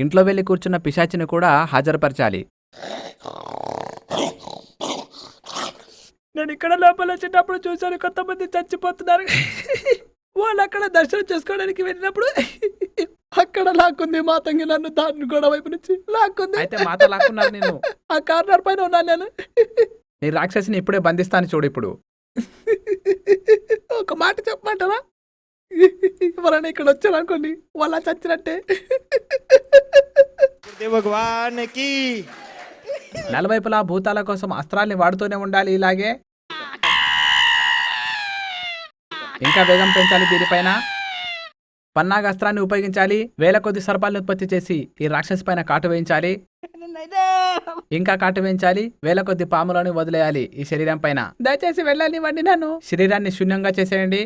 ఇంట్లో వెళ్లి కూర్చున్న పిశాచిని కూడా హాజరుపరచాలి. నేను ఇక్కడ లోపల వచ్చేటప్పుడు చూశాను కొంతమంది చచ్చిపోతున్నారు. వాళ్ళు అక్కడ దర్శనం చేసుకోవడానికి వెళ్ళినప్పుడు అక్కడ లాక్కుంది మాతంగి నన్ను దాని గోడ వైపు నుంచి లాక్కుంది. అయితే మాతో లాక్కున్నారు నిన్ను. ఆ కార్నర్ పైన ఉన్నాను నేను. నీ రాక్షసిని ఇప్పుడే బంధిస్తాను చూడు. ఇప్పుడు ఒక మాట చెప్పమంటారా? ఎవరైనా ఇక్కడ వచ్చారు అనుకోండి, వాళ్ళ చచ్చినట్టే. భగవానికి నలువైపులా భూతాల కోసం అస్త్రాల్ని వాడుతూనే ఉండాలి. ఇలాగే ఇంకా వేగం పెంచాలి. దీనిపైన పన్నాగాస్త్రాన్ని ఉపయోగించాలి. వేల కొద్ది సర్పాలను ఉత్పత్తి చేసి ఈ రాక్షసి పైన కాటు వేయించాలి. ఇంకా కాటు వేయించాలి. వేల కొద్ది పాములను వదిలేయాలి ఈ శరీరం పైన. దయచేసి వెళ్ళనివ్వండి నన్ను. శరీరాన్ని శూన్యంగా చేసేయండి.